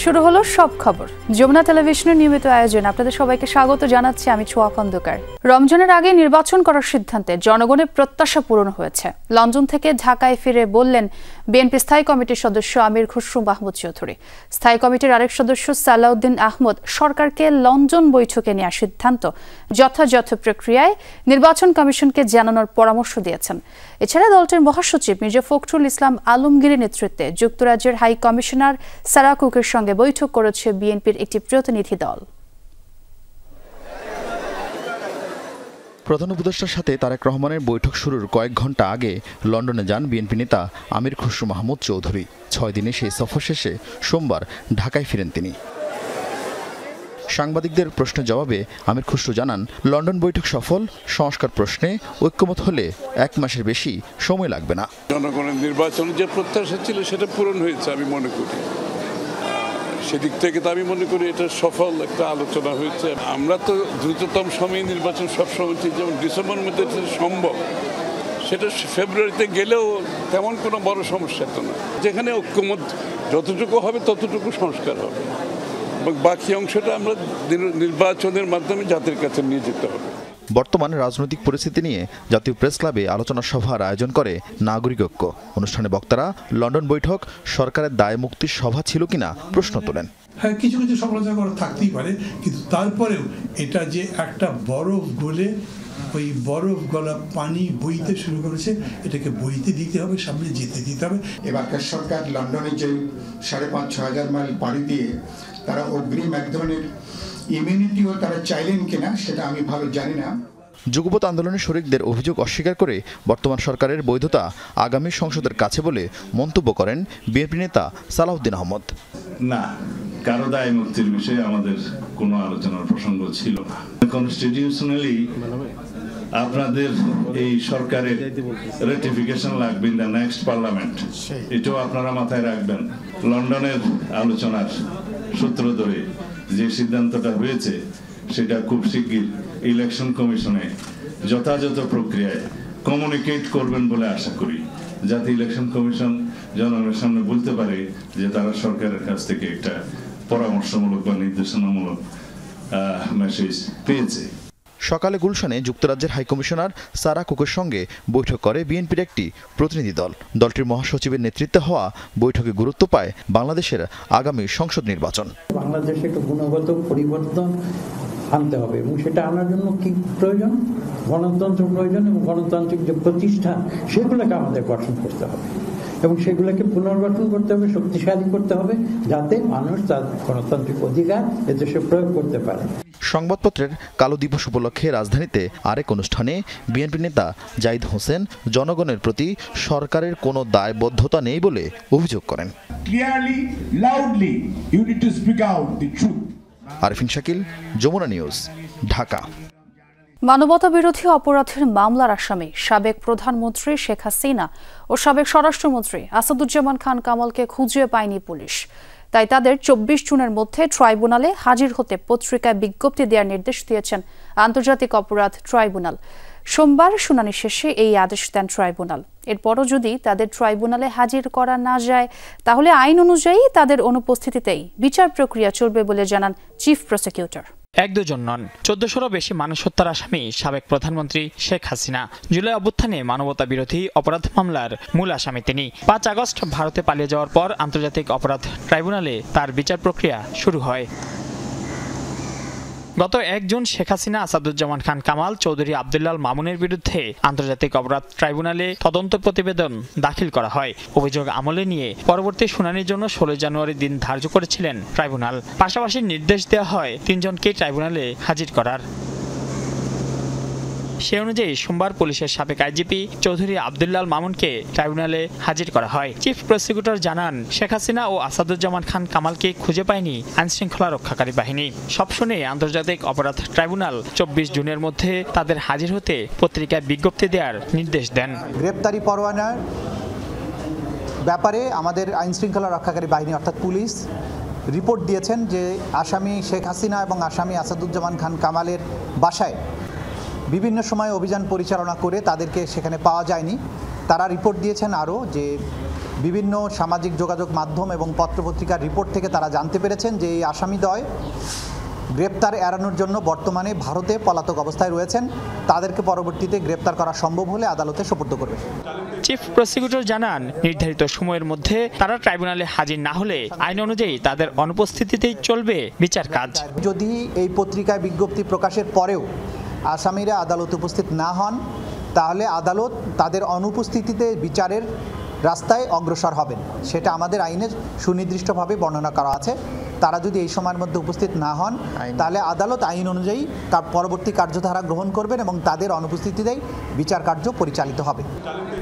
শুরু হলো সব খবর। যমুনা টেলিভিশনের নিয়মিত আয়োজন আপনাদের সবাইকে স্বাগত জানাচ্ছি আমি ছোয়া খন্দকার। রমজানের আগে নির্বাচন করার সিদ্ধান্তে জনগণের প্রত্যাশা পূরণ হয়েছে। লন্ডন থেকে ঢাকায় ফিরে বললেন বিএনপি স্থায়ী কমিটির সদস্য আমির খসরু মাহমুদ চৌধুরী। স্থায়ী কমিটির আরেক সদস্য সালাউদ্দিন আহমদ সরকারকে লন্ডন বৈঠকে নেওয়ার সিদ্ধান্ত যথাযথ প্রক্রিয়ায় নির্বাচন কমিশনকে জানানোর পরামর্শ দিয়েছেন। এছাড়া দলটির মহাসচিব মির্জা ফখরুল ইসলাম আলমগীরের নেতৃত্বে যুক্তরাজ্যের হাই কমিশনার সারা কুকের সঙ্গে বৈঠক করেছে বিএনপির একটি প্রতিনিধি দল। প্রধান উপদেষ্টার সাথে তারেক রহমানের বৈঠক শুরুর কয়েক ঘণ্টা আগে লন্ডনে যান বিএনপি নেতা আমির খসরু মাহমুদ চৌধুরী। 6 দিনে সেই সফর শেষে সোমবার ঢাকায় ফিরেন তিনি। সাংবাদিকদের প্রশ্নের জবাবে আমির খসরু জানান, লন্ডন বৈঠক সফল, সংস্কার প্রশ্নে ঐক্যমত হলে 1 মাসের বেশি সময় লাগবে না। জনগণের নির্বাচনের যে প্রত্যাশা ছিল সেটা পূরণ হয়েছে আমি মনে করি। সেদিক থেকে তো আমি মনে করি এটা সফল একটা আলোচনা হয়েছে। আমরা তো দ্রুততম সময়ে নির্বাচন সবসময় ঠিক, যেমন ডিসেম্বরের মধ্যে সম্ভব, সেটা ফেব্রুয়ারিতে গেলেও তেমন কোনো বড় সমস্যা তো না। যেখানে ঐক্যমত যতটুকু হবে ততটুকু সংস্কার হবে এবং বাকি অংশটা আমরা নির্বাচনের মাধ্যমে জাতির কাছে নিয়ে যেতে হবে। বর্তমান রাজনৈতিক পরিস্থিতি নিয়ে জাতীয় প্রেস ক্লাবে আলোচনা সভার আয়োজন করে নাগরিক ঐক্য। অনুষ্ঠানে বক্তারা লন্ডন বৈঠক সরকারের দায় মুক্তির সভা ছিল কিনা প্রশ্ন তোলেন। হ্যাঁ, কিছু কিছু সমালোচনা করা থাকতেই পারে, কিন্তু তারপরেও এটা যে একটা বরফ গলে ওই বরফ গলা পানি বইতে শুরু করেছে, এটাকে বইতে দিতে হবে, সামনে যেতে দিতে হবে। এবারকার সরকার লন্ডনে যে 5,500-6 হাজার মাইল পাড়ি দিয়ে তারা অগ্রিম এক ধরনের ইমিউনিটিও তারা চাইলেন কিনা সেটা আমি ভালো জানি না। যুগপৎ আন্দোলনের শরিকদের অভিযোগ অস্বীকার করে বর্তমান সরকারের বৈধতা আগামী সংসদের কাছে বলে মন্তব্য করেন বিএনপি নেতা সালাউদ্দিন আহমদ। না, কারো দায় মুক্তির বিষয়ে আমাদের কোনো আলোচনার প্রসঙ্গ ছিল না। কনস্টিটিউশনালি আপনাদের এই সরকারের রেটিফিকেশন লাগবে ইন দ্য নেক্সট পার্লামেন্ট, এটাও আপনারা মাথায় রাখবেন। লন্ডনের আলোচনার সূত্র ধরে যে সিদ্ধান্তটা হয়েছে সেটা খুব শিগগির ইলেকশন কমিশনে যথাযথ প্রক্রিয়ায় কমিউনিকেট করবেন বলে আশা করি, যাতে ইলেকশন কমিশন জনগণের সামনে বলতে পারে যে তারা সরকারের কাছ থেকে একটা পরামর্শমূলক বা নির্দেশনামূলক মেসেজ পেয়েছে। সকালে গুলশানে যুক্তরাজ্যের হাইকমিশনার সারা কুকের সঙ্গে বৈঠক করে বিএনপির একটি প্রতিনিধি দল। দলটির মহাসচিবের নেতৃত্বে হওয়া বৈঠকে গুরুত্ব পায় বাংলাদেশের আগামী সংসদ নির্বাচন। বাংলাদেশে একটা গুণগত পরিবর্তন আনতে হবে এবং সেটা আনার জন্য কি প্রয়োজন? গণতন্ত্র প্রয়োজন এবং গণতান্ত্রিক যে প্রতিষ্ঠান সেগুলোকে আমাদের গঠন করতে হবে এবং সেগুলোকে পুনর্গঠন করতে হবে, শক্তিশালী করতে হবে, যাতে মানুষ তার গণতান্ত্রিক অধিকার এদেশে প্রয়োগ করতে পারে। সংবাদপত্রের কালো দিবস উপলক্ষে রাজধানীতে আরেক অনুষ্ঠানে বিএনপি নেতা জাহিদ হোসেন জনগণের প্রতি সরকারের কোনো দায়বদ্ধতা নেই বলে অভিযোগ করেন। আরিফিন শাকিল, যমুনা নিউজ, ঢাকা। মানবতা বিরোধী অপরাধের মামলার আসামি সাবেক প্রধানমন্ত্রী শেখ হাসিনা ও সাবেক স্বরাষ্ট্রমন্ত্রী আসাদুজ্জামান খান কামালকে খুঁজে পায়নি পুলিশ। তাই তাদের 24 জুনের মধ্যে ট্রাইব্যুনালে হাজির হতে পত্রিকায় বিজ্ঞপ্তি দেওয়ার নির্দেশ দিয়েছেন আন্তর্জাতিক অপরাধ ট্রাইব্যুনাল। সোমবার শুনানি শেষে এই আদেশ দেন ট্রাইব্যুনাল। এরপরও যদি তাদের ট্রাইব্যুনালে হাজির করা না যায়, তাহলে আইন অনুযায়ী তাদের অনুপস্থিতিতেই বিচার প্রক্রিয়া চলবে বলে জানান চিফ প্রসিকিউটর। 1-2 নন, 1400-রও বেশি মানুষ হত্যার আসামি সাবেক প্রধানমন্ত্রী শেখ হাসিনা। জুলাই অভ্যুত্থানে মানবতা বিরোধী অপরাধ মামলার মূল আসামি তিনি। 5 আগস্ট ভারতে পালিয়ে যাওয়ার পর আন্তর্জাতিক অপরাধ ট্রাইব্যুনালে তার বিচার প্রক্রিয়া শুরু হয়। গত 1 জুন শেখ হাসিনা, আসাদুজ্জামান খান কামাল, চৌধুরী আব্দুল্লাল মামুনের বিরুদ্ধে আন্তর্জাতিক অপরাধ ট্রাইব্যুনালে তদন্ত প্রতিবেদন দাখিল করা হয়। অভিযোগ আমলে নিয়ে পরবর্তী শুনানির জন্য 16 জানুয়ারি দিন ধার্য করেছিলেন ট্রাইব্যুনাল। পাশাপাশি নির্দেশ দেওয়া হয় 3 জনকে ট্রাইব্যুনালে হাজির করার। সে অনুযায়ী সোমবার পুলিশের সাবেক আইজিপি চৌধুরী আব্দুল্লাল মামুনকে ট্রাইব্যুনালে হাজির করা হয়। চিফ প্রসিকিউটর জানান, শেখ হাসিনা ও আসাদুজ্জামান খান কামালকে খুঁজে পায়নি আইনশৃঙ্খলা রক্ষাকারী বাহিনী। সব শুনে আন্তর্জাতিক অপরাধ ট্রাইব্যুনাল 24 জুনের মধ্যে তাদের হাজির হতে পত্রিকায় বিজ্ঞপ্তি দেওয়ার নির্দেশ দেন। গ্রেপ্তারি পরোয়ানার ব্যাপারে আমাদের আইনশৃঙ্খলা রক্ষাকারী বাহিনী অর্থাৎ পুলিশ রিপোর্ট দিয়েছেন যে আসামি শেখ হাসিনা এবং আসামি আসাদুজ্জামান খান কামালের বাসায় বিভিন্ন সময় অভিযান পরিচালনা করে তাদেরকে সেখানে পাওয়া যায়নি। তারা রিপোর্ট দিয়েছেন আরও যে বিভিন্ন সামাজিক যোগাযোগ মাধ্যম এবং পত্রপত্রিকার রিপোর্ট থেকে তারা জানতে পেরেছেন যে এই আসামিদ্বয় গ্রেপ্তার এড়ানোর জন্য বর্তমানে ভারতে পলাতক অবস্থায় রয়েছেন। তাদেরকে পরবর্তীতে গ্রেপ্তার করা সম্ভব হলে আদালতে সোপর্দ করবে। চিফ প্রসিকিউটর জানান, নির্ধারিত সময়ের মধ্যে তারা ট্রাইব্যুনালে হাজির না হলে আইন অনুযায়ী তাদের অনুপস্থিতিতেই চলবে বিচার কাজ। যদি এই পত্রিকায় বিজ্ঞপ্তি প্রকাশের পরেও আসামিরা আদালতে উপস্থিত না হন, তাহলে আদালত তাদের অনুপস্থিতিতে বিচারের রাস্তায় অগ্রসর হবেন। সেটা আমাদের আইনে সুনির্দিষ্টভাবে বর্ণনা করা আছে। তারা যদি এই সময়ের মধ্যে উপস্থিত না হন, তাহলে আদালত আইন অনুযায়ী পরবর্তী কার্যধারা গ্রহণ করবেন এবং তাদের অনুপস্থিতিতেই বিচার কার্য পরিচালিত হবে।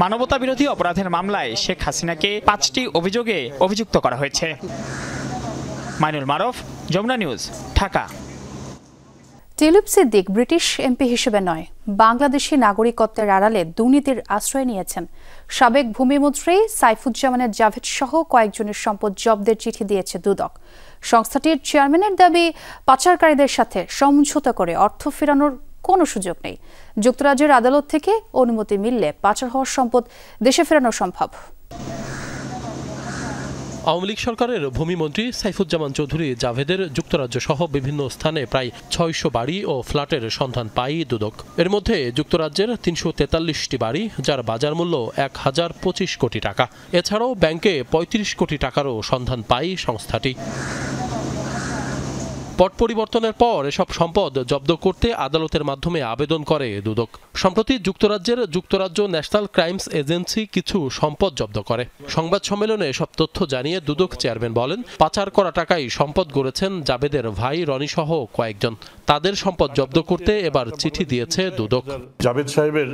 মানবতা বিরোধী অপরাধের মামলায় শেখ হাসিনাকে 5টি অভিযোগে অভিযুক্ত করা হয়েছে। Mainul Maruf, Jamuna news, Dhaka. Tulip Siddiq British MP হিসেবে নয়, বাংলাদেশি নাগরিকত্বের আড়ালে দুর্নীতির আশ্রয় নিয়েছেন। সাবেক ভূমিমন্ত্রী সাইফুজ্জামানের জাভেদ সহ কয়েকজনের সম্পদ জব্দের চিঠি দিয়েছে দুদক। সংস্থাটির চেয়ারম্যানের দাবি, পাচারকারীদের সাথে সমঝোতা করে অর্থ ফেরানোর কোনো সুযোগ নেই। যুক্তরাজ্যের আদালত থেকে অনুমতি মিললে পাচার হওয়ার সম্পদ দেশে ফেরানো সম্ভব। আওয়ামী লীগ সরকারের ভূমিমন্ত্রী সাইফুজ্জামান চৌধুরী জাভেদের যুক্তরাজ্য সহ বিভিন্ন স্থানে প্রায় 600 বাড়ি ও ফ্ল্যাটের সন্ধান পায় দুদক। এর মধ্যে যুক্তরাজ্যের 343টি বাড়ি, যার বাজার মূল্য 1025 কোটি টাকা। এছাড়াও ব্যাংকে 35 কোটি টাকারও সন্ধান পায় সংস্থাটি। পট পরিবর্তনের পর এসব সম্পদ জব্দ করতে আদালতের মাধ্যমে আবেদন করে দুদক। সম্প্রতি যুক্তরাজ্যের যুক্তরাজ্য ন্যাশনাল ক্রাইমস এজেন্সি কিছু সম্পদ জব্দ করে। সংবাদ সম্মেলনে এসব তথ্য জানিয়ে দুদক চেয়ারম্যান বলেন, পাচার করা টাকায় সম্পদ গড়েছেন জাবেদের ভাই রনি সহ কয়েকজন। তাদের সম্পদ জব্দ করতে এবার চিঠি দিয়েছে দুদক। জাবেদ সাহেবের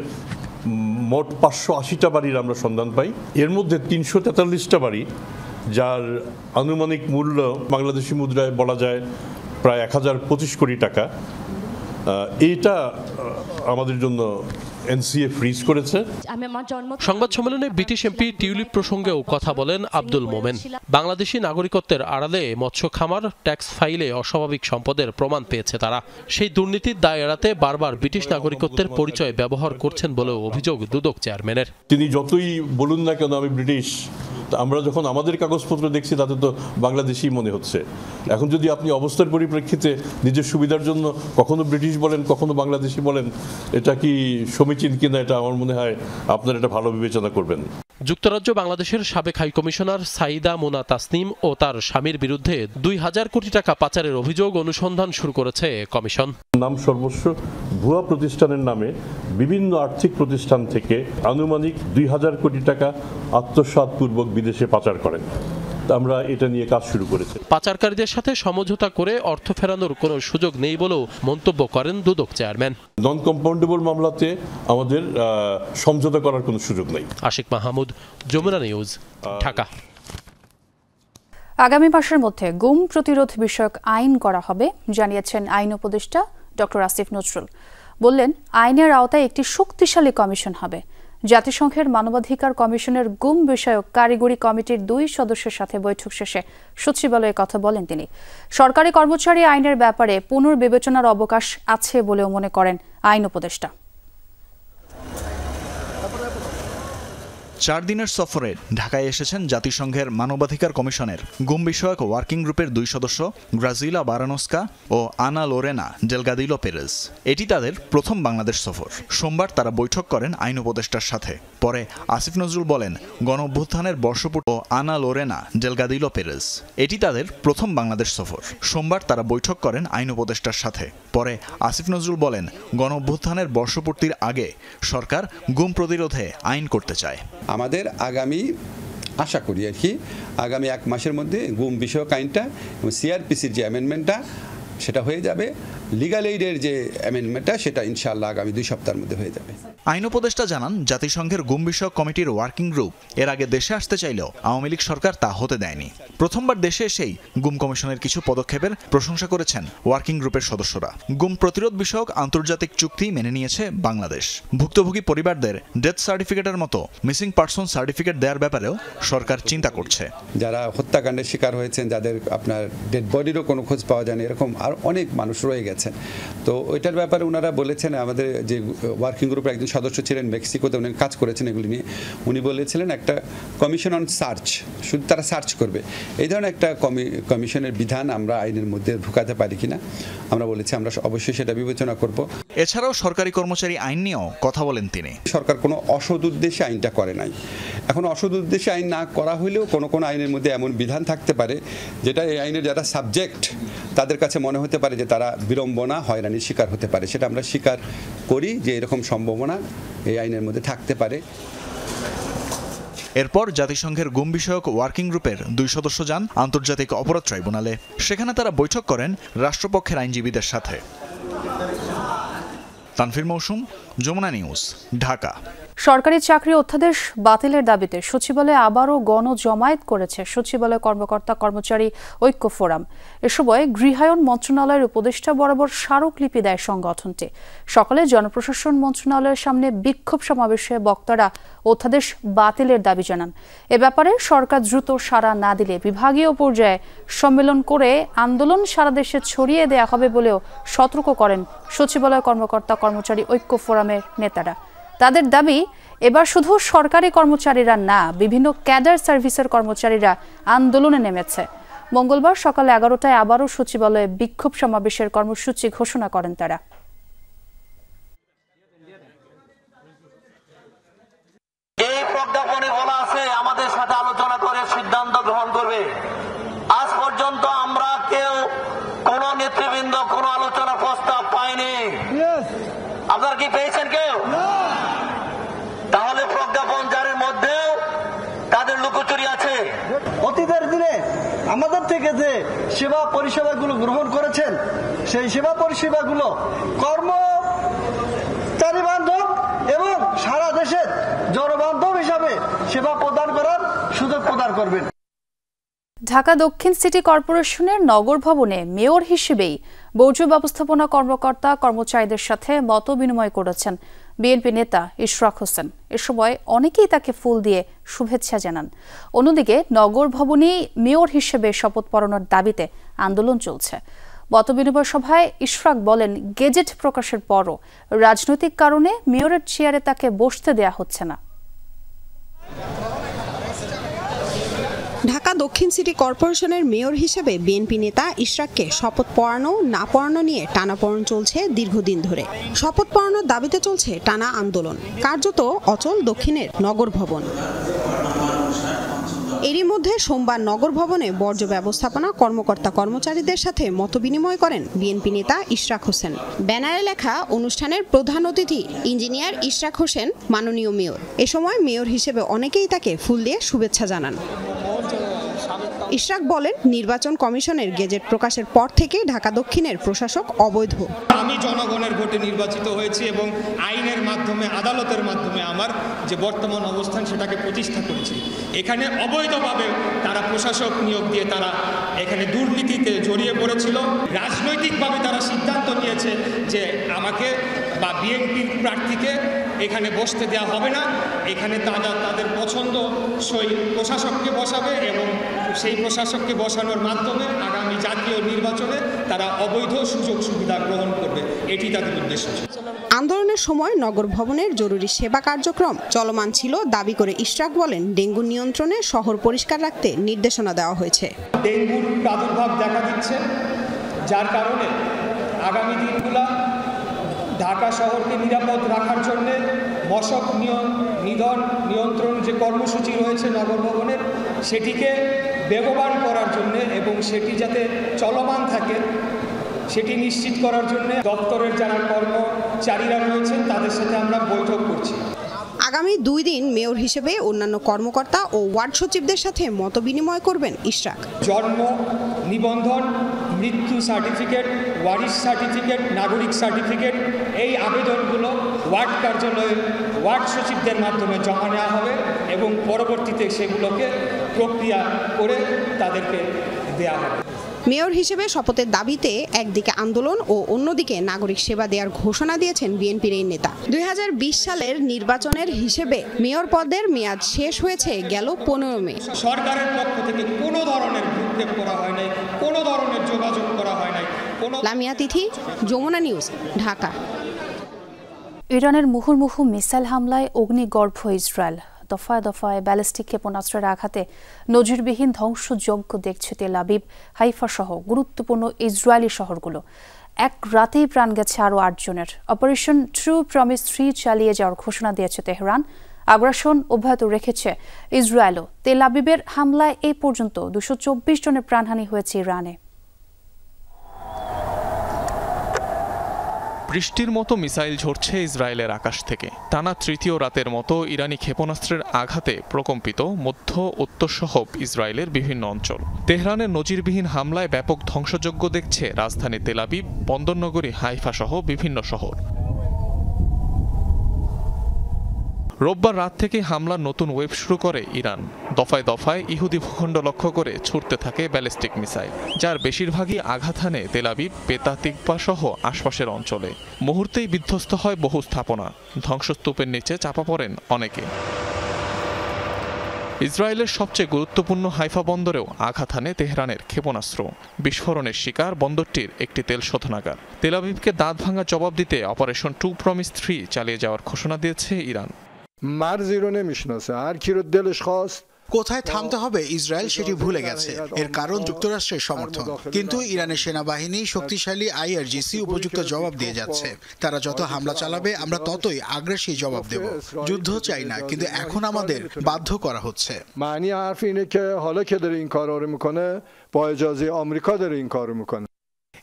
মোট 580টা বাড়ির আমরা সন্ধান পাই। এর মধ্যে 343টা বাড়ি, যার আনুমানিক মূল্য বাংলাদেশি মুদ্রায় বলা যায় প্রায় 1025 কোটি টাকা। এইটা আমাদের জন্য এনসিএ ফ্রিজ করেছে। সংবাদ সম্মেলনে ব্রিটিশ এমপি টিউলিপ প্রসঙ্গেও কথা বলেন আব্দুল মোমেন। বাংলাদেশি নাগরিকত্বের আড়ালে মৎস্য খামার, ট্যাক্স ফাইলে অস্বাভাবিক সম্পদের প্রমাণ পেয়েছে তারা। সেই দুর্নীতির দায় এড়াতে বারবার ব্রিটিশ নাগরিকত্বের পরিচয় ব্যবহার করছেন বলেও অভিযোগ দুদক চেয়ারম্যানের। তিনি যতই বলুন না কেন আমি ব্রিটিশ, আমরা যখন আমাদের কাগজপত্র দেখছি তাতে তো বাংলাদেশি মনে হচ্ছে। এখন যদি আপনি অবস্থার পরিপ্রেক্ষিতে নিজের সুবিধার জন্য কখনো ব্রিটিশ বলেন, কখনো বাংলাদেশি বলেন, এটা কি সমীচীন কিনা, এটা আমার মনে হয় আপনারা এটা ভালো বিবেচনা করবেন। যুক্তরাজ্য বাংলাদেশের সাবেক হাইকমিশনার সাইদা মোনা তাসনিম ও তার স্বামীর বিরুদ্ধে 2000 কোটি টাকা পাচারের অভিযোগ অনুসন্ধান শুরু করেছে কমিশন। নাম সর্বস্ব ভুয়া প্রতিষ্ঠানের নামে বিভিন্ন আর্থিক প্রতিষ্ঠান থেকে আনুমানিক 2000 কোটি টাকা আত্মসাৎপূর্বক বিদেশে পাচার করেন। আমরা এটা নিয়ে কাজ শুরু করেছি। পাচারকারীদের সাথে সমঝোতা করে অর্থ ফেরানোর কোনো সুযোগ নেই বলেও মন্তব্য করেন দুদক চেয়ারম্যান। নন কম্পাউন্ডেবল মামলাতে আমাদের সমঝোতা করার কোনো সুযোগ নেই। আশিক মাহমুদ, যমুনা নিউজ, ঢাকা। আগামী মাসের মধ্যে গুম প্রতিরোধ বিষয়ক আইন করা হবে জানিয়েছেন আইন উপদেষ্টা ডক্টর আসিফ নজরুল। বললেন, আইনের আওতায় একটি শক্তিশালী কমিশন হবে। জাতিসংঘের মানবাধিকার কমিশনের গুম বিষয়ক কারিগরি কমিটির 2 সদস্যের সাথে বৈঠক শেষে সচিবালয়ে কথা বলেন তিনি। সরকারি কর্মচারী আইনের ব্যাপারে পুনর্বিবেচনার অবকাশ আছে বলেও মনে করেন আইন উপদেষ্টা। 4 দিনের সফরে ঢাকায় এসেছেন জাতিসংঘের মানবাধিকার কমিশনের গুম বিষয়ক ওয়ার্কিং গ্রুপের 2 সদস্য গ্রাজিলা বারানোস্কা ও আনা লোরেনা ডেলগাদিলো পেরেজ। এটি তাদের প্রথম বাংলাদেশ সফর। সোমবার তারা বৈঠক করেন আইন উপদেষ্টার সাথে। পরে আসিফ নজরুল বলেন, গণঅভ্যুত্থানের বর্ষপূর্তি ও আনা লোরেনা ডেলগাদিলো পেরেজ। এটি তাদের প্রথম বাংলাদেশ সফর। সোমবার তারা বৈঠক করেন আইন উপদেষ্টার সাথে। পরে আসিফ নজরুল বলেন, গণঅভ্যুত্থানের বর্ষপূর্তির আগে সরকার গুম প্রতিরোধে আইন করতে চায়। আমাদের আগামী আশা করি আর কি আগামী 1 মাসের মধ্যে গুম বিষয়ক আইনটা এবং সিআরপিসির যে অ্যামেন্ডমেন্টটা সেটা হয়ে যাবে। লিগ্যাল এইডের যে অ্যামেন্ডমেন্টটা সেটা ইনশাআল্লাহ আগামী 2 সপ্তাহের মধ্যে হয়ে যাবে। আইন উপদেষ্টা জানান, জাতিসংঘের গুম বিষয়ক কমিটির ওয়ার্কিং গ্রুপ এর আগে দেশে আসতে চাইলেও আওয়ামী লীগ সরকার তা হতে দেয়নি। প্রথমবার দেশে এসেই গুম কমিশনের কিছু পদক্ষেপের প্রশংসা করেছেন ওয়ার্কিং গ্রুপের সদস্যরা। গুম প্রতিরোধ বিষয়ক আন্তর্জাতিক চুক্তি মেনে নিয়েছে বাংলাদেশ। ভুক্তভোগী পরিবারদের ডেথ সার্টিফিকেটের মতো মিসিং পারসন সার্টিফিকেট দেওয়ার ব্যাপারেও সরকার চিন্তা করছে। যারা হত্যাকাণ্ডের শিকার হয়েছেন, যাদের আপনার ডেড বডিরও কোনো খোঁজ পাওয়া যায়নি, এরকম আর অনেক মানুষ রয়ে গেছেন। তো ওইটার ব্যাপারে ওনারা বলেছেন, আমাদের যে ওয়ার্কিং গ্রুপের একজন সদস্য ছিলেন মেক্সিকোতে, উনি কাজ করেছেন এগুলি নিয়ে, উনি বলেছিলেন একটা কমিশন অন সার্চ, শুধু তারা সার্চ করবে, এই ধরনের একটা কমিশনের বিধান আমরা আইনের মধ্যে ঢুকাতে পারি কিনা আমরা বলেছি আমরা অবশ্যই সেটা বিবেচনা করব। এছাড়াও সরকারি কর্মচারী আইন নিয়েও কথা বলেন তিনি। সরকার কোনো অসৎ উদ্দেশ্যে আইনটা করে নাই। এখন অসৎ উদ্দেশ্যে আইন না করা হলেও কোনো আইনের মধ্যে এমন বিধান থাকতে পারে যেটা এই আইনের যারা সাবজেক্ট তাদের কাছে মনে হতে পারে যে তারা বিড়ম্বনা হয়রানির শিকার হতে পারে, সেটা আমরা স্বীকার করি যে এরকম সম্ভাবনা এই আইনের মধ্যে থাকতে পারে। এরপর জাতিসংঘের গুম বিষয়ক ওয়ার্কিং গ্রুপের 2 সদস্য যান আন্তর্জাতিক অপরাধ ট্রাইব্যুনালে। সেখানে তারা বৈঠক করেন রাষ্ট্রপক্ষের আইনজীবীদের সাথে। তানফির মৌসুম, যমুনা নিউজ, ঢাকা। সরকারি চাকরি অধ্যাদেশ বাতিলের দাবিতে সচিবালয়ে আবারও গণজমায়েত করেছে সচিবালয় কর্মকর্তা কর্মচারী ঐক্য ফোরাম। এ সময় গৃহায়ন মন্ত্রণালয়ের উপদেষ্টা বরাবর স্মারকলিপি দেয় সংগঠনটি। সকালে জনপ্রশাসন মন্ত্রণালয়ের সামনে বিক্ষোভ সমাবেশে বক্তারা অধ্যাদেশ বাতিলের দাবি জানান। এ ব্যাপারে সরকার দ্রুত সাড়া না দিলে বিভাগীয় পর্যায়ে সম্মেলন করে আন্দোলন সারা দেশে ছড়িয়ে দেয়া হবে বলেও সতর্ক করেন সচিবালয় কর্মকর্তা কর্মচারী ঐক্য ফোরামের নেতারা। তাদের দাবি, এবার শুধু সরকারি কর্মচারীরা না, বিভিন্ন ক্যাডার সার্ভিসের কর্মচারীরা আন্দোলনে নেমেছে। মঙ্গলবার সকাল 11টায় আবারও সচিবালয়ে বিক্ষোভ সমাবেশের কর্মসূচি ঘোষণা করেন তারা। এই প্রজ্ঞাপনে বলা আছে আমাদের সাথে আলোচনা করে সিদ্ধান্ত গ্রহণ করবে। আজ পর্যন্ত আমরা কেউ কোন নেতৃবৃন্দ কোন আলোচনা প্রস্তাব পাইনি। আপনারা কি পেয়েছেন কেউ? তাহলে প্রজ্ঞাপন জারির মধ্যেও তাদের লুকোচুরি আছে। অতীতের দিনে আমাদের থেকে যে সেবা পরিষেবাগুলো গ্রহণ করেছেন, সেই সেবা পরিষেবাগুলো কর্মচারী বান্ধব এবং সারা দেশের জনবান্ধব হিসাবে সেবা প্রদান করার সুযোগ প্রদান করবেন। ঢাকা দক্ষিণ সিটি কর্পোরেশনের নগর ভবনে মেয়র হিসেবেই বর্জ্য ব্যবস্থাপনা কর্মকর্তা কর্মচারীদের সাথে মত বিনিময় করেছেন বিএনপি নেতা ইশরাক হোসেন। এ সময় অনেকেই তাকে ফুল দিয়ে শুভেচ্ছা জানান। অন্যদিকে নগর ভবনেই মেয়র হিসেবে শপথ পড়ানোর দাবিতে আন্দোলন চলছে। মতবিনিময় সভায় ইশরাক বলেন, গেজেট প্রকাশের পরও রাজনৈতিক কারণে মেয়রের চেয়ারে তাকে বসতে দেয়া হচ্ছে না। ঢাকা দক্ষিণ সিটি কর্পোরেশনের মেয়র হিসেবে বিএনপি নেতা ইশরাককে শপথ পড়ানো না পড়ানো নিয়ে টানাপোড়েন চলছে দীর্ঘদিন ধরে। শপথ পড়ানোর দাবিতে চলছে টানা আন্দোলন। কার্যত অচল দক্ষিণের নগর ভবন। এরই মধ্যে সোমবার নগর ভবনে বর্জ্য ব্যবস্থাপনা কর্মকর্তা কর্মচারীদের সাথে মতবিনিময় করেন বিএনপি নেতা ইশরাক হোসেন। ব্যানারে লেখা, অনুষ্ঠানের প্রধান অতিথি ইঞ্জিনিয়ার ইশরাক হোসেন, মাননীয় মেয়র। এ সময় মেয়র হিসেবে অনেকেই তাকে ফুল দিয়ে শুভেচ্ছা জানান। ইশরাক বলেন, নির্বাচন কমিশনের গেজেট প্রকাশের পর থেকে ঢাকা দক্ষিণের প্রশাসক অবৈধ। আমি জনগণের ভোটে নির্বাচিত হয়েছি এবং আইনের মাধ্যমে, আদালতের মাধ্যমে আমার যে বর্তমান অবস্থান সেটাকে প্রতিষ্ঠা করেছি। এখানে অবৈধভাবে তারা প্রশাসক নিয়োগ দিয়ে তারা এখানে দুর্নীতিতে জড়িয়ে পড়েছিল। রাজনৈতিকভাবে তারা সিদ্ধান্ত নিয়েছে যে আমাকে বা বিএনপির প্রার্থীকে এখানে বসতে দেওয়া হবে না। এখানে তারা তাদের পছন্দসই প্রশাসককে বসাবে এবং সেই প্রশাসককে বসানোর মাধ্যমে আগামী জাতীয় নির্বাচনে তারা অবৈধ সুযোগ সুবিধা গ্রহণ করবে, এটি তাদের উদ্দেশ্য। আন্দোলনের সময় নগর ভবনের জরুরি সেবা কার্যক্রম চলমান ছিল দাবি করে ইশরাক বলেন, ডেঙ্গু নিয়ন্ত্রণে শহর পরিষ্কার রাখতে নির্দেশনা দেওয়া হয়েছে। ডেঙ্গুর প্রাদুর্ভাব দেখা দিচ্ছে, যার কারণে আগামী দিনগুলা ঢাকা শহরকে নিরাপদ রাখার জন্য মশক নিধন নিয়ন্ত্রণ যে কর্মসূচি রয়েছে নগর ভবনের, সেটিকে বেগবান করার জন্য এবং সেটি যাতে চলমান থাকে সেটি নিশ্চিত করার জন্য দপ্তরের যারা কর্মচারীরা রয়েছেন তাদের সাথে আমরা বৈঠক করছি। আগামী 2 দিন মেয়র হিসেবে অন্যান্য কর্মকর্তা ও ওয়ার্ড সচিবদের সাথে মতবিনিময় করবেন ইশরাক। জন্ম নিবন্ধন, মৃত্যু সার্টিফিকেট, ওয়ারিশ সার্টিফিকেট, নাগরিক সার্টিফিকেট, এই আবেদনগুলো ওয়ার্ড কার্যালয়ে ওয়ার্ড সচিবদের মাধ্যমে জমা নেওয়া হবে এবং পরবর্তীতে সেগুলোকে প্রক্রিয়া করে তাদেরকে দেওয়া হবে। মেয়র হিসেবে শপথের দাবিতে একদিকে আন্দোলন ও অন্যদিকে নাগরিক সেবা দেওয়ার ঘোষণা দিয়েছেন বিএনপির এই নেতা। 2020 সালের নির্বাচনের হিসেবে মেয়র পদের মেয়াদ শেষ হয়েছে গেল 15 মে। সরকারের পক্ষ থেকে কোনো ধরনের ভ্রুক্ষেপ করা হয় নাই, কোনো ধরনের যোগাযোগ করা হয় নাই। লামিয়া তিথি, যমুনা নিউজ, ঢাকা। ইরানের মুহুর্মুহু মিসাইল হামলায় অগ্নিগর্ভ ইসরায়েল। দফায় দফায় ব্যালিস্টিক ক্ষেপণাস্ত্রের আঘাতে নজিরবিহীন ধ্বংসযজ্ঞ দেখছে তেল আবিব, হাইফা সহ গুরুত্বপূর্ণ ইসরায়েলি শহরগুলো। এক রাতেই প্রাণ গেছে আরও 8 জনের। অপারেশন ট্রু প্রমিস 3 চালিয়ে যাওয়ার ঘোষণা দিয়েছে তেহরান। আগ্রাসন অব্যাহত রেখেছে ইসরায়েলও। তেল আবিবের হামলায় এই পর্যন্ত 224 জনের প্রাণহানি হয়েছে ইরানে। বৃষ্টির মতো মিসাইল ঝরছে ইসরায়েলের আকাশ থেকে। টানা তৃতীয় রাতের মতো ইরানি ক্ষেপণাস্ত্রের আঘাতে প্রকম্পিত মধ্য উত্তরসহ ইসরায়েলের বিভিন্ন অঞ্চল। তেহরানের নজিরবিহীন হামলায় ব্যাপক ধ্বংসযজ্ঞ দেখছে রাজধানী তেল আবিব, বন্দরনগরী হাইফা সহ বিভিন্ন শহর। রোববার রাত থেকে হামলার নতুন ওয়েভ শুরু করে ইরান। দফায় দফায় ইহুদি ভূখণ্ড লক্ষ্য করে ছুটতে থাকে ব্যালিস্টিক মিসাইল, যার বেশিরভাগই আঘাত হানে তেল আবিব, পেতা তিকবা সহ আশপাশের অঞ্চলে। মুহূর্তেই বিধ্বস্ত হয় বহু স্থাপনা, ধ্বংসস্তূপের নিচে চাপা পড়েন অনেকে। ইসরায়েলের সবচেয়ে গুরুত্বপূর্ণ হাইফা বন্দরেও আঘাত হানে তেহরানের ক্ষেপণাস্ত্র। বিস্ফোরণের শিকার বন্দরটির একটি তেল শোধনাগার। তেল আবিবকে দাঁত ভাঙা জবাব দিতে অপারেশন ট্রু প্রমিস 3 চালিয়ে যাওয়ার ঘোষণা দিয়েছে ইরান। مرزی رو نمیشناسه هر کی رو دلش خواست কোথায় থামতে হবে ইসরায়েল সেটি ভুলে গেছে। এর কারণ যুক্তরাষ্ট্রের সমর্থন, কিন্তু ইরানের সেনাবাহিনী শক্তিশালী আইআরজিসি উপযুক্ত জবাব দিয়ে যাচ্ছে। তারা যত হামলা চালাবে আমরা ততই আগ্রাসী জবাব দেব। যুদ্ধ চাই না, কিন্তু এখন আমাদের বাধ্য করা হচ্ছে। معنی حرف اینه که حالا که داره این کارا رو میکنه با اجازه آمریکا داره این کارو میکنه।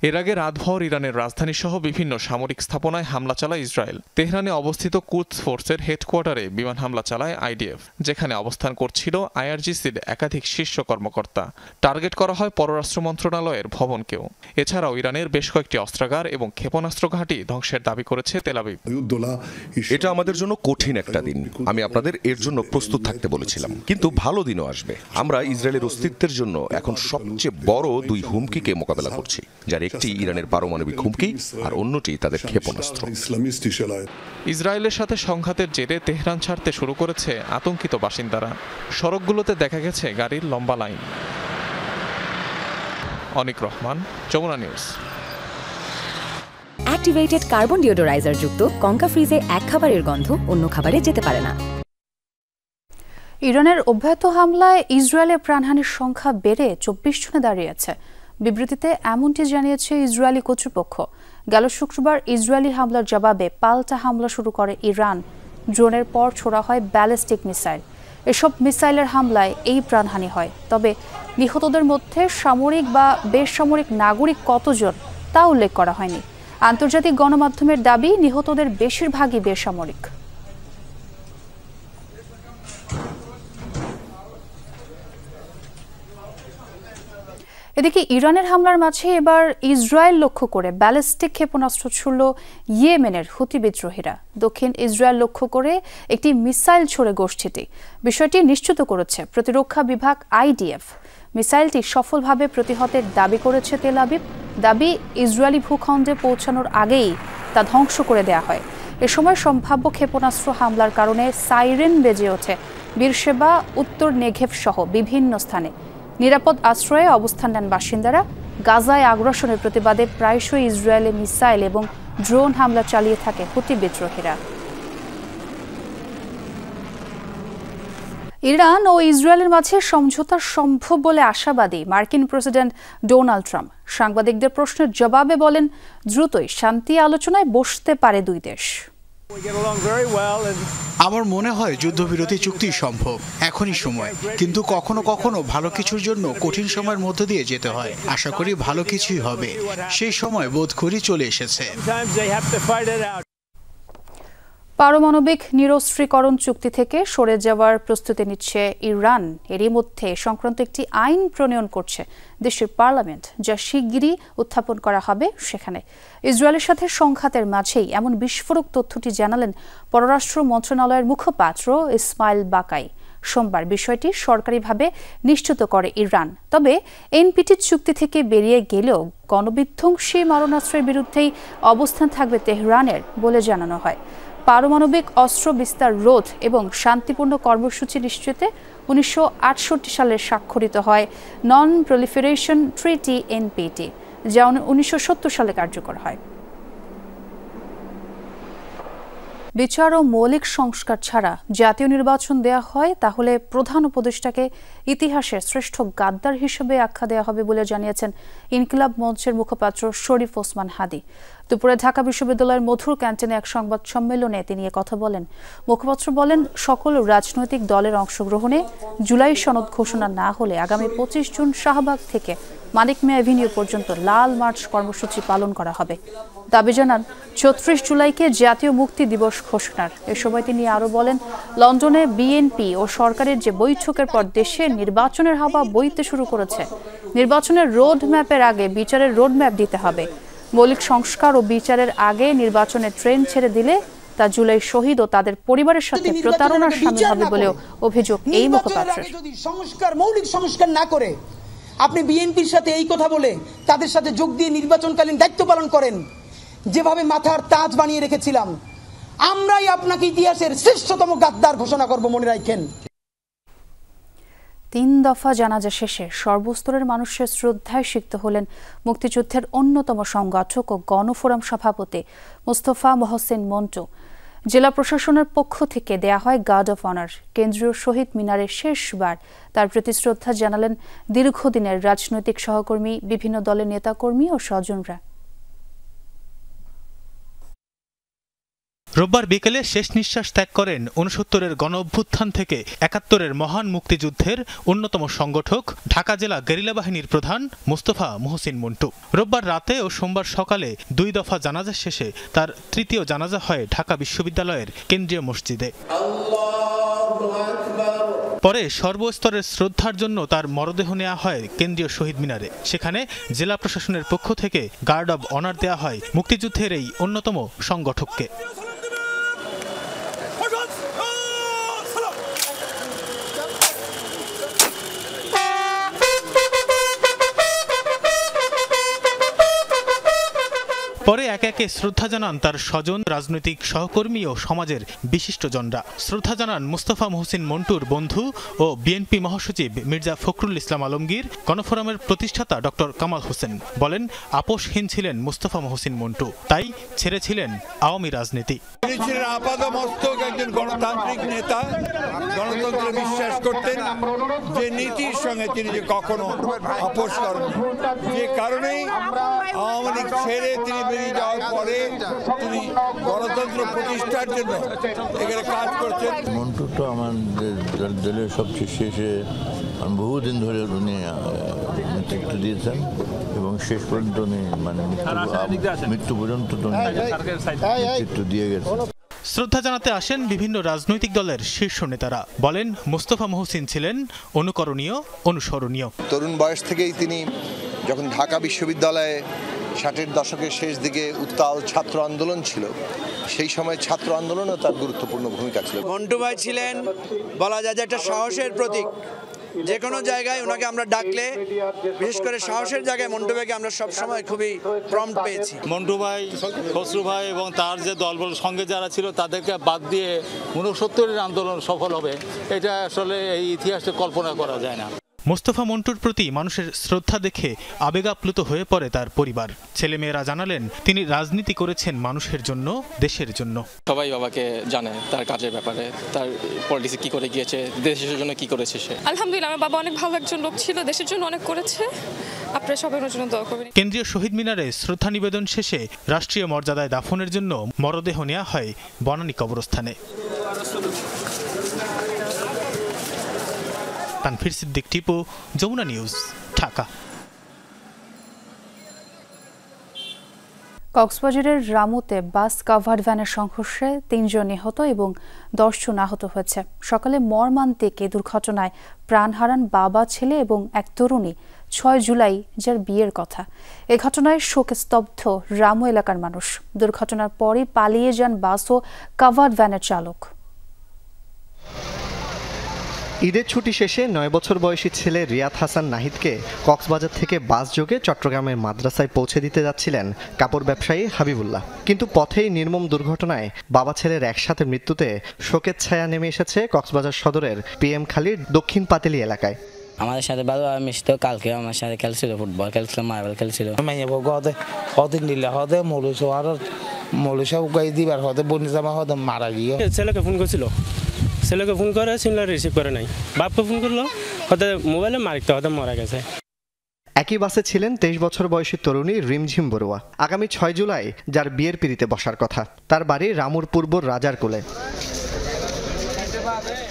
এর আগে রাতভর ইরানের রাজধানী সহ বিভিন্ন সামরিক স্থাপনায় হামলা চালায় ইসরায়েল। তেহরানে অবস্থিত কুদস ফোর্সের হেডকোয়ার্টারে বিমান হামলা চালায় আইডিএফ, যেখানে অবস্থান করছিল আইআরজিসির একাধিক শীর্ষ কর্মকর্তা। টার্গেট করা হয় পররাষ্ট্র মন্ত্রণালয়ের ভবনকেও। এছাড়াও ইরানের বেশ কয়েকটি অস্ত্রাগার এবং ক্ষেপণাস্ত্র ঘাঁটি ধ্বংসের দাবি করেছে তেল আবিব। এটা আমাদের জন্য কঠিন একটা দিন। আমি আপনাদের এর জন্য প্রস্তুত থাকতে বলেছিলাম, কিন্তু ভালো দিনও আসবে। আমরা ইসরায়েলের অস্তিত্বের জন্য এখন সবচেয়ে বড় 2 হুমকিকে মোকাবেলা করছি, যার একটি ইরানের পারমাণবিক হুমকি আর অন্যটি তাদের ক্ষেপণাস্ত্র। ইসরায়েলের সাথে সংঘাতের জেরে তেহরান ছাড়তে শুরু করেছে আতঙ্কিত বাসিন্দারা। সড়কগুলোতে দেখা গেছে গাড়ির লম্বা লাইন। Anik Rahman, Jamuna news. Activated carbon deodoriser যুক্ত কঙ্কা ফ্রিজে এক খাবারের গন্ধ অন্য খাবারে যেতে পারে না। ইরানের অব্যাহত হামলায় ইসরায়েলের প্রাণহানির সংখ্যা বেড়ে 24 জনে দাঁড়িয়েছে। বিবৃতিতে এমনটি জানিয়েছে ইসরায়েলি কর্তৃপক্ষ। গেল শুক্রবার ইসরায়েলি হামলার জবাবে পাল্টা হামলা শুরু করে ইরান। ড্রোনের পর ছোড়া হয় ব্যালিস্টিক মিসাইল। এসব মিসাইলের হামলায় এই প্রাণহানি হয়। তবে নিহতদের মধ্যে সামরিক বা বেসামরিক নাগরিক কতজন তা উল্লেখ করা হয়নি। আন্তর্জাতিক গণমাধ্যমের দাবি, নিহতদের বেশিরভাগই বেসামরিক। এদিকে ইরানের হামলার মাঝে এবার ইসরায়েল লক্ষ্য করে ব্যালিস্টিক ক্ষেপণাস্ত্র ছুড়ল ইয়েমেনের হুতি বিদ্রোহীরা। দক্ষিণ ইসরায়েল লক্ষ্য করে একটি মিসাইল ছড়ে গোষ্ঠীটি। বিষয়টি নিশ্চিত করেছে প্রতিরক্ষা বিভাগ আইডিএফ। মিসাইলটি সফলভাবে প্রতিহতের দাবি করেছে তেল আবিব। দাবি, ইসরায়েলি ভূখণ্ডে পৌঁছানোর আগেই তা ধ্বংস করে দেয়া হয়। এ সময় সম্ভাব্য ক্ষেপণাস্ত্র হামলার কারণে সাইরেন বেজে ওঠে বীরশেবা, উত্তর নেঘেভ সহ বিভিন্ন স্থানে। নিরাপদ আশ্রয়ে অবস্থান নেন বাসিন্দারা। গাজায় আগ্রাসনের প্রতিবাদে প্রায়শই ইসরায়েলে মিসাইল এবং ড্রোন হামলা চালিয়ে থাকে হুতি বিদ্রোহীরা। ইরান ও ইসরায়েলের মাঝে সমঝোতা সম্ভব বলে আশাবাদী মার্কিন প্রেসিডেন্ট ডোনাল্ড ট্রাম্প। সাংবাদিকদের প্রশ্নের জবাবে বলেন, দ্রুতই শান্তি আলোচনায় বসতে পারে 2 দেশ। আমার মনে হয় যুদ্ধবিরতি চুক্তি সম্ভব, এখনই সময়। কিন্তু কখনো কখনো ভালো কিছুর জন্য কঠিন সময়ের মধ্য দিয়ে যেতে হয়। আশা করি ভালো কিছুই হবে। সেই সময় বোধ করি চলে এসেছে। পারমাণবিক নিরস্ত্রীকরণ চুক্তি থেকে সরে যাওয়ার প্রস্তুতি নিচ্ছে ইরান। এরই মধ্যে সংক্রান্ত একটি আইন প্রণয়ন করছে দেশের পার্লামেন্ট, যা শিগগিরই উত্থাপন করা হবে সেখানে। ইসরায়েলের সাথে সংঘাতের মাঝেই এমন বিস্ফোরক তথ্যটি জানালেন পররাষ্ট্র মন্ত্রণালয়ের মুখপাত্র ইসমাইল বাকাই। সোমবার বিষয়টি সরকারিভাবে নিশ্চিত করে ইরান। তবে এনপিটি চুক্তি থেকে বেরিয়ে গেলেও গণবিধ্বংসী মারণাস্ত্রের বিরুদ্ধেই অবস্থান থাকবে তেহরানের বলে জানানো হয়। পারমাণবিক অস্ত্র বিস্তার রোধ এবং শান্তিপূর্ণ কর্মসূচি নিশ্চিতে 1968 সালে স্বাক্ষরিত হয় নন প্রলিফারেশন ট্রিটি এনপিটি, যা 1970 সালে কার্যকর হয়। বিচার ও মৌলিক সংস্কার ছাড়া জাতীয় নির্বাচন দেয়া হয় তাহলে প্রধান উপদেষ্টাকে ইতিহাসের শ্রেষ্ঠ গাদ্দার হিসেবে আখ্যা দেওয়া হবে বলে জানিয়েছেন ইনকিলাব মঞ্চের মুখপাত্র শরীফ ওসমান হাদি। দুপুরে ঢাকা বিশ্ববিদ্যালয়ের মধুর ক্যান্টিনে এক সংবাদ সম্মেলনে তিনি কথা বলেন। মুখপাত্র বলেন, সকল রাজনৈতিক দলের অংশগ্রহণে জুলাই সনদ ঘোষণা না হলে আগামী 25 জুন শাহবাগ থেকে মানিক মিয়া এভিনিউ পর্যন্ত লাল মার্চ কর্মসূচি পালন করা হবে। দাবি জানান 34 জুলাইকে জাতীয় মুক্তি দিবস ঘোষণার। এ সময় তিনি আরও বলেন, লন্ডনে বিএনপি ও সরকারের যে বৈঠকের পর দেশে নির্বাচনের হাওয়া বইতে শুরু করেছে, নির্বাচনের রোড ম্যাপের আগে বিচারের রোড ম্যাপ দিতে হবে। মৌলিক সংস্কার ও বিচারের আগে নির্বাচনের ট্রেন ছেড়ে দিলে তা জুলাই শহীদ ও তাদের পরিবারের সাথে প্রতারণার শামিল হবে বলেও অভিযোগ এই মুখপাত্রের। যদি মৌলিক সংস্কার না করে আপনি বিএনপির সাথে এই কথা বলে তাদের সাথে যোগ দিয়ে নির্বাচনকালীন দায়িত্ব পালন করেন, যেভাবে মাথার তাজ বানিয়ে রেখেছিলাম, আমরাই আপনাকে ইতিহাসের শ্রেষ্ঠতম গাদ্দার ঘোষণা করব, মনে রাখেন। 3 দফা জানাজা শেষে সর্বস্তরের মানুষের শ্রদ্ধায় সিক্ত হলেন মুক্তিযুদ্ধের অন্যতম সংগঠক ও গণফোরাম সভাপতি মোস্তফা মোহসেন মন্টু। জেলা প্রশাসনের পক্ষ থেকে দেয়া হয় গার্ড অফ অনার। কেন্দ্রীয় শহীদ মিনারে শেষবার তার প্রতি শ্রদ্ধা জানালেন দীর্ঘদিনের রাজনৈতিক সহকর্মী, বিভিন্ন দলের নেতাকর্মী ও স্বজনরা। রোববার বিকেলে শেষ নিঃশ্বাস ত্যাগ করেন 69-এর গণ অভ্যুত্থান থেকে 71-এর মহান মুক্তিযুদ্ধের অন্যতম সংগঠক, ঢাকা জেলা গেরিলা বাহিনীর প্রধান মোস্তফা মোহসিন মন্টু। রোববার রাতে ও সোমবার সকালে 2 দফা জানাজা শেষে তার তৃতীয় জানাজা হয় ঢাকা বিশ্ববিদ্যালয়ের কেন্দ্রীয় মসজিদে। পরে সর্বস্তরের শ্রদ্ধার জন্য তার মরদেহ নেওয়া হয় কেন্দ্রীয় শহীদ মিনারে। সেখানে জেলা প্রশাসনের পক্ষ থেকে গার্ড অব অনার দেওয়া হয় মুক্তিযুদ্ধের এই অন্যতম সংগঠককে। পরে একে একে শ্রদ্ধা জানান তার স্বজন, রাজনৈতিক সহকর্মী ও সমাজের বিশিষ্টজনরা। শ্রদ্ধা জানান মোস্তফা মোহসিন মন্টুর বন্ধু ও বিএনপি মহাসচিব মির্জা ফখরুল ইসলাম আলমগীর। গণফোরামের প্রতিষ্ঠাতা ডক্টর কামাল হোসেন বলেন, আপোষহীন ছিলেন মোস্তফা মোহসিন মন্টু, তাই ছেড়েছিলেন আওয়ামী রাজনীতি। তিনি ছিলেন আপাতমস্তক একজন গণতান্ত্রিক নেতা, গণতন্ত্রে বিশ্বাস করতেন, যে নীতির সঙ্গে তিনি যে কখনো আপোষ করেন, যে কারণেই আওয়ামী লীগ ছেড়ে তিনি বেরিয়ে যাওয়ার পরে তিনি গণতন্ত্র প্রতিষ্ঠার জন্য এখানে কাজ করছেন। মন্টু তো আমাদের দলের সবচেয়ে শেষে বহুদিন ধরে উনি নেতৃত্ব দিয়েছেন এবং শেষ পর্যন্ত উনি মৃত্যু পর্যন্ত নেতৃত্ব দিয়ে গেছেন। শ্রদ্ধা জানাতে আসেন বিভিন্ন রাজনৈতিক দলের শীর্ষ নেতারা। বলেন, মোস্তফা মোহসিন ছিলেন অনুকরণীয়, অনুসরণীয়। তরুণ বয়স থেকেই তিনি যখন ঢাকা বিশ্ববিদ্যালয়ে 60-এর দশকের শেষ দিকে উত্তাল ছাত্র আন্দোলন ছিল, সেই সময় ছাত্র আন্দোলনেও তার গুরুত্বপূর্ণ ভূমিকা ছিল। মন্টু ভাই ছিলেন বলা যায় যে একটা সাহসের প্রতীক। যে কোনো জায়গায় ওনাকে আমরা ডাকলে, বিশেষ করে সাহসের জায়গায় মন্টু ভাইকে আমরা সবসময় খুবই প্রম্পট পেয়েছি। মন্টু ভাই, খসরু ভাই এবং তার যে দলবল সঙ্গে যারা ছিল তাদেরকে বাদ দিয়ে 69-এর আন্দোলন সফল হবে, এটা আসলে এই ইতিহাসে কল্পনা করা যায় না। মোস্তফা মন্টুর প্রতি মানুষের শ্রদ্ধা দেখে আবেগাপ্লুত হয়ে পড়ে তার পরিবার। ছেলেমেয়েরা জানালেন, তিনি রাজনীতি করেছেন মানুষের জন্য, দেশের জন্য। সবাই বাবাকে জানে তার কাজের ব্যাপারে, তার পলিটিক্সে কি করে গিয়েছে, দেশের জন্য কি করেছে সে। আলহামদুলিল্লাহ, আমার বাবা অনেক ভালো একজন লোক ছিল, দেশের জন্য অনেক করেছে। আপনারা সবাই ওনার জন্য দোয়া করবেন। কেন্দ্রীয় শহীদ মিনারে শ্রদ্ধা নিবেদন শেষে রাষ্ট্রীয় মর্যাদায় দাফনের জন্য মরদেহ নেওয়া হয় বনানী কবরস্থানে। তানভীর সিদ্দিক টিপু, যমুনা নিউজ, ঢাকা। কক্সবাজারের রামুতে বাস কাভার্ড ভ্যানের সংঘর্ষে 3 জন নিহত এবং 10 জন আহত হয়েছে। সকালে মর্মান্তিক এই দুর্ঘটনায় প্রাণ হারান বাবা, ছেলে এবং এক তরুণী 6 জুলাই, যার বিয়ের কথা। এ ঘটনায় শোকে স্তব্ধ রামু এলাকার মানুষ। দুর্ঘটনার পরই পালিয়ে যান বাস ও কাভার্ড ভ্যানের চালক। ঈদের ছুটি শেষে 9 বছর বয়সী ছেলে রিয়াদ হাসান নাহিদকে কক্সবাজার থেকে বাস যোগে চট্টগ্রামের মাদ্রাসায় পৌঁছে দিতে যাচ্ছিলেন কাপড় ব্যবসায়ী হাবিবুল্লাহ। কিন্তু পথেই নির্মম দুর্ঘটনায় বাবা ছেলের একসাথে মৃত্যুতে শোকের ছায়া নেমে এসেছে কক্সবাজার সদরের PM খালির দক্ষিণ পাতেলি এলাকায়। আমাদের সাথে ভালো মিশতো, কালকে আমার সাথে খেলছিল, ফুটবল খেলছিল, মার্বেল খেলছিল। মারা গিয়ে ছেলেকে ফোন করছিল, ছেলেকে ফোন করে ছেলে রিসিভ করে নাই, বাপকে ফোন করলো, হয়তো মোবাইলে মারিতে হয়তো মারা গেছে। একই বাসে ছিলেন 23 বছর বয়সী তরুণী রিমঝিম বড়ুয়া। আগামী 6 জুলাই যার বিয়ের পিড়িতে বসার কথা, তার বাড়ি রামুর পূর্ব রাজার কোলে।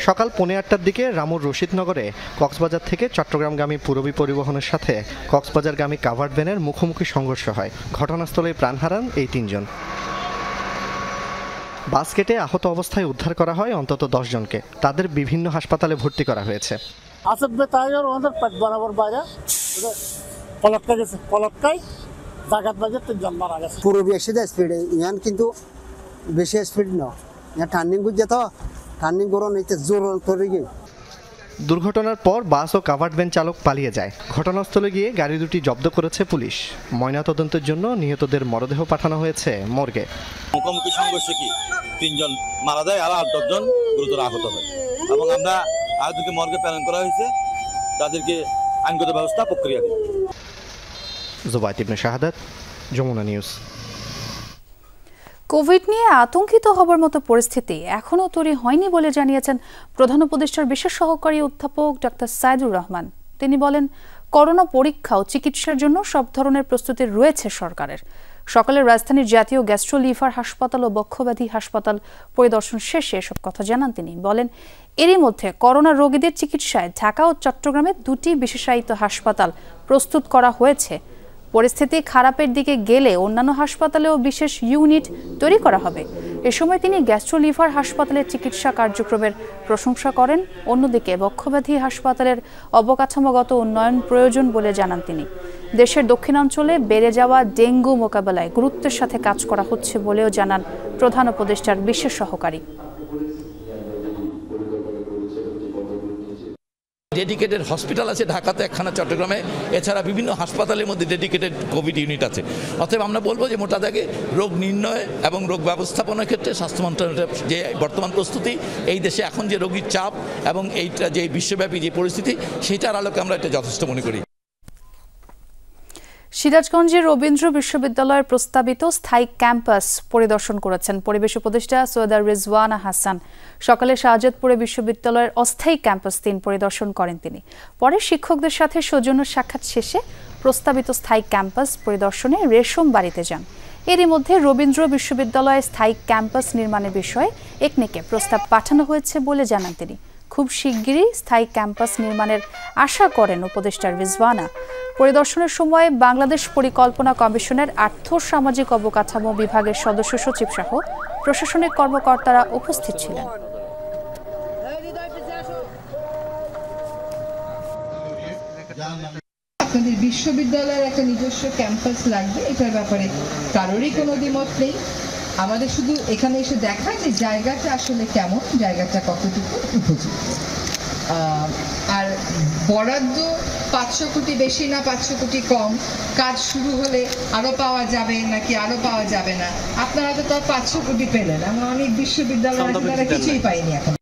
সকাল 8:15টার দিকে রামুর রশিদনগরে কক্সবাজার থেকে চট্টগ্রামগামী পূরবী পরিবহনের সাথে কক্সবাজারগামী কাভার্ড ভ্যানের মুখোমুখি সংঘর্ষ হয়। ঘটনাস্থলেই প্রাণ হারান এই 3 জন। বাস কেটে আহত অবস্থায় উদ্ধার করা হয় অন্তত 10 জনকে। তাদের বিভিন্ন হাসপাতালে ভর্তি করা হয়েছে। পূরবী এসে স্পিড ইয়ান কিন্তু বেশি স্পিড না, টার্নিং বুঝছে তো টার্নিং করো নিতে জোর করে গিয়ে। দুর্ঘটনার পর বাস ও কাভার্ড ভ্যান চালক পালিয়ে যায়। ঘটনাস্থলে গিয়ে গাড়ি দুটি জব্দ করেছে পুলিশ। ময়নাতদন্তের জন্য নিহতদের মরদেহ পাঠানো হয়েছে মর্গে। মুখোমুখি সংঘর্ষে 3 জন মারা যায় আর 8 জন গুরুতর আহত হয় এবং আমরা আহতকে মর্গে প্রেরণ করা হয়েছে, তাদেরকে আইনগত ব্যবস্থা প্রক্রিয়াধীন। জুবাইদ ইবনে শাহাদাত, যমুনা নিউজ। কোভিড নিয়ে আতঙ্কিত হবার মতো পরিস্থিতি এখনও তৈরি হয়নি বলে জানিয়েছেন প্রধান উপদেষ্টার বিশেষ সহকারী অধ্যাপক ডক্টর সাইদুর রহমান। তিনি বলেন, করোনা পরীক্ষা ও চিকিৎসার জন্য সব ধরনের প্রস্তুতি রয়েছে সরকারের। সকালে রাজধানীর জাতীয় গ্যাস্ট্রো লিভার হাসপাতাল ও বক্ষব্যাধি হাসপাতাল পরিদর্শন শেষে এসব কথা জানান তিনি। বলেন, এরই মধ্যে করোনা রোগীদের চিকিৎসায় ঢাকা ও চট্টগ্রামে 2টি বিশেষায়িত হাসপাতাল প্রস্তুত করা হয়েছে। পরিস্থিতি খারাপের দিকে গেলে অন্যান্য হাসপাতালেও বিশেষ ইউনিট তৈরি করা হবে। এ সময় তিনি গ্যাস্ট্রো লিভার হাসপাতালের চিকিৎসা কার্যক্রমের প্রশংসা করেন। অন্যদিকে বক্ষব্যাধি হাসপাতালের অবকাঠামোগত উন্নয়ন প্রয়োজন বলে জানান তিনি। দেশের দক্ষিণাঞ্চলে বেড়ে যাওয়া ডেঙ্গু মোকাবেলায় গুরুত্বের সাথে কাজ করা হচ্ছে বলেও জানান প্রধান উপদেষ্টার বিশেষ সহকারী। ডেডিকেটেড হসপিটাল আছে ঢাকাতে, একখানা চট্টগ্রামে, এছাড়া বিভিন্ন হাসপাতালের মধ্যে ডেডিকেটেড কোভিড ইউনিট আছে। অতএব আমরা বলবো যে মোটা দাগে রোগ নির্ণয় এবং রোগ ব্যবস্থাপনার ক্ষেত্রে স্বাস্থ্য মন্ত্রণালয়ের যে বর্তমান প্রস্তুতি, এই দেশে এখন যে রোগীর চাপ এবং এইটা যে বিশ্বব্যাপী যে পরিস্থিতি, সেটার আলোকে আমরা এটা যথেষ্ট মনে করি। সিরাজগঞ্জের রবীন্দ্র বিশ্ববিদ্যালয়ের প্রস্তাবিত স্থায়ী ক্যাম্পাস পরিদর্শন করেছেন পরিবেশ উপদেষ্টা সৈয়দা রিজওয়ানা হাসান। সকালে শাহজাদপুরে বিশ্ববিদ্যালয়ের অস্থায়ী ক্যাম্পাস 3 পরিদর্শন করেন তিনি। পরে শিক্ষকদের সাথে সৌজন্য সাক্ষাৎ শেষে প্রস্তাবিত স্থায়ী ক্যাম্পাস পরিদর্শনে রেশম বাড়িতে যান। এরই মধ্যে রবীন্দ্র বিশ্ববিদ্যালয়ে স্থায়ী ক্যাম্পাস নির্মাণের বিষয়ে একনেকে প্রস্তাব পাঠানো হয়েছে বলে জানান তিনি। খুব শিগগিরই স্থায়ী ক্যাম্পাস নির্মাণের আশা করেন উপদেষ্টা রিজওয়ানা। পরিদর্শনের সময় বাংলাদেশ পরিকল্পনা কমিশনের আর্থ সামাজিক অবকাঠামো বিভাগের সদস্য সচিব সহ প্রশাসনিক কর্মকর্তারা উপস্থিত ছিলেন। আপনাদের বিশ্ববিদ্যালয়ের একটা নিজস্ব ক্যাম্পাস লাগবে, এটার ব্যাপারে কারোরই কোনো দ্বিমত নেই। আমাদের শুধু এখানে এসে দেখা যে জায়গাটা আসলে কেমন, জায়গাটা কতটুকু উপযুক্ত। আর বরাদ্দ 500 কোটি বেশি না 500 কোটি কম, কাজ শুরু হলে আরো পাওয়া যাবে নাকি আরো পাওয়া যাবে না, আপনারা তো তার 500 কোটি পেলেন, আমরা অনেক বিশ্ববিদ্যালয় তারা কিছুই পাইনি এখন।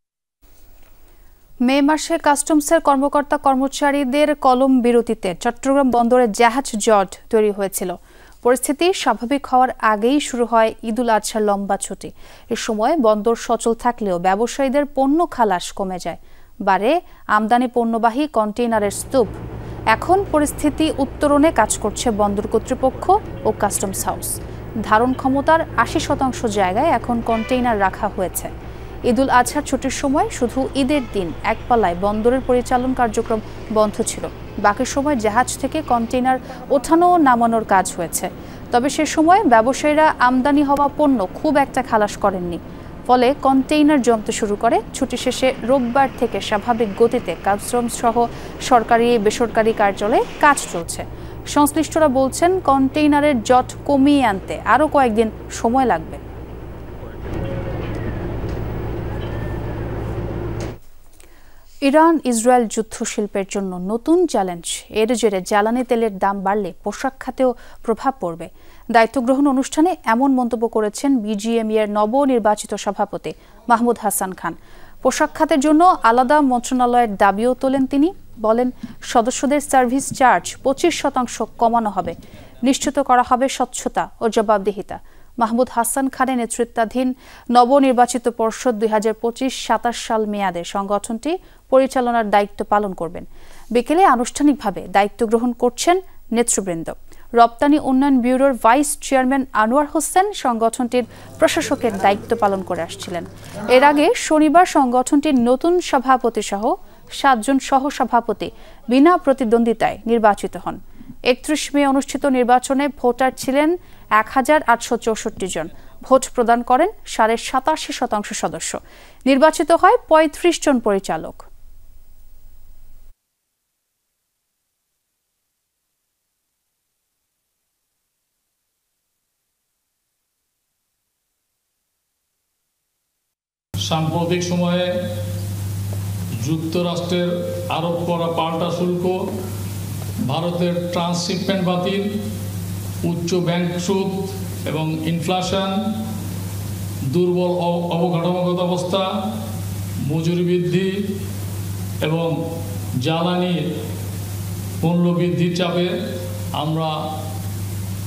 মে মাসে কাস্টমসের কর্মকর্তা কর্মচারীদের কলম বিরতিতে চট্টগ্রাম বন্দরে জাহাজ জট তৈরি হয়েছিল। পরিস্থিতি স্বাভাবিক হওয়ার আগেই শুরু হয় ঈদুল আজহার লম্বা ছুটি। এ সময় বন্দর সচল থাকলেও ব্যবসায়ীদের পণ্য খালাস কমে যায়, বাড়ে আমদানি পণ্যবাহী কন্টেইনারের স্তূপ। এখন পরিস্থিতি উত্তরণে কাজ করছে বন্দর কর্তৃপক্ষ ও কাস্টমস হাউস। ধারণ ক্ষমতার 80% জায়গায় এখন কন্টেইনার রাখা হয়েছে। ঈদুল আজহার ছুটির সময় শুধু ঈদের দিন একপাল্লায় বন্দরের পরিচালন কার্যক্রম বন্ধ ছিল। বাকি সময় জাহাজ থেকে কন্টেইনার ওঠানো ও নামানোর কাজ হয়েছে। তবে সে সময় ব্যবসায়ীরা আমদানি হওয়া পণ্য খুব একটা খালাস করেননি, ফলে কন্টেইনার জমতে শুরু করে। ছুটি শেষে রোববার থেকে স্বাভাবিক গতিতে কাস্টমস সহ সরকারি বেসরকারি কার্যালয়ে কাজ চলছে। সংশ্লিষ্টরা বলছেন, কন্টেইনারের জট কমিয়ে আনতে আরও কয়েকদিন সময় লাগবে। ইরান ইসরায়েল যুদ্ধ শিল্পের জন্য নতুন চ্যালেঞ্জ। এর জেরে জ্বালানি তেলের দাম বাড়লে পোশাক খাতেও প্রভাব পড়বে। দায়িত্ব গ্রহণ অনুষ্ঠানে এমন মন্তব্য করেছেন বিজিএমইএর নবনির্বাচিত সভাপতি মাহমুদ হাসান খান। পোশাক খাতের জন্য আলাদা মন্ত্রণালয়ের দাবিও তোলেন তিনি। বলেন, সদস্যদের সার্ভিস চার্জ ২৫% কমানো হবে, নিশ্চিত করা হবে স্বচ্ছতা ও জবাবদিহিতা। মাহমুদ হাসান খানের নেতৃত্বাধীন নবনির্বাচিত পর্ষদ ২০২৫-২৭ সাল মেয়াদে সংগঠনটি পরিচালনার দায়িত্ব পালন করবেন। বিকেলে আনুষ্ঠানিকভাবে দায়িত্ব গ্রহণ করছেন নেতৃবৃন্দ। রপ্তানি উন্নয়ন ব্যুরোর ভাইস চেয়ারম্যান আনোয়ার হোসেন সংগঠনটির প্রশাসকের দায়িত্ব পালন করে আসছিলেন। এর আগে শনিবার সংগঠনটির নতুন সভাপতি সহ 7 জন সহসভাপতি বিনা প্রতিদ্বন্দ্বিতায় নির্বাচিত হন। ৩১ মে অনুষ্ঠিত নির্বাচনে ভোটার ছিলেন ১,৮৬৪ জন। ভোট প্রদান করেন ৮৭.৮% সদস্য। নির্বাচিত হয় ৩৫ জন পরিচালক। সাম্প্রতিক সময়ে যুক্তরাষ্ট্রের আরোপ করা পাল্টা শুল্ক, ভারতের ট্রান্সশিপমেন্ট বাতিল, উচ্চ ব্যাংক সুদ এবং ইনফ্লেশন, দুর্বল অবকাঠামোগত অবস্থা, মজুরি বৃদ্ধি এবং জ্বালানি মূল্য বৃদ্ধির চাপে আমরা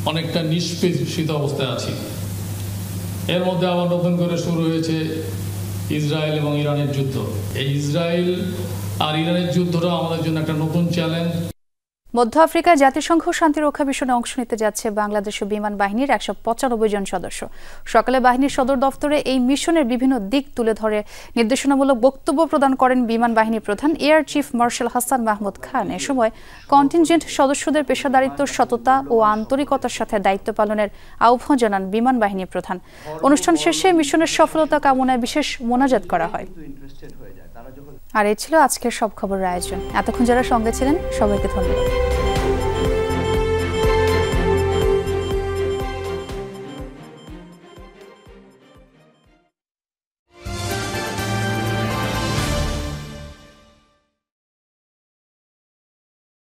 অনেকটা নিষ্পেষিত অবস্থায় আছি। এর মধ্যে আবার নতুন করে শুরু হয়েছে ইসরায়েল এবং ইরানের যুদ্ধ। এই ইসরায়েল আর ইরানের যুদ্ধটা আমাদের জন্য একটা নতুন চ্যালেঞ্জ। মধ্য আফ্রিকায় জাতিসংঘ শান্তিরক্ষা মিশনে অংশ নিতে যাচ্ছে বাংলাদেশ বিমান বাহিনীর ১৯৫ জন সদস্য। সকালে বাহিনীর সদর দফতরে এই মিশনের বিভিন্ন দিক তুলে ধরে নির্দেশনামূলক বক্তব্য প্রদান করেন বিমান বাহিনী প্রধান air chief marshal Hasan Mahmud Khan. এ সময় কন্টিনজেন্ট সদস্যদের পেশাদারিত্ব, সততা ও আন্তরিকতার সাথে দায়িত্ব পালনের আহ্বান জানান বিমান বাহিনী প্রধান। অনুষ্ঠান শেষে মিশনের সফলতা কামনায় বিশেষ মোনাজাত করা হয়। আর এই ছিল আজকের সব খবরের আয়োজন। এতক্ষণ যারা সঙ্গে ছিলেন সবাইকে ধন্যবাদ।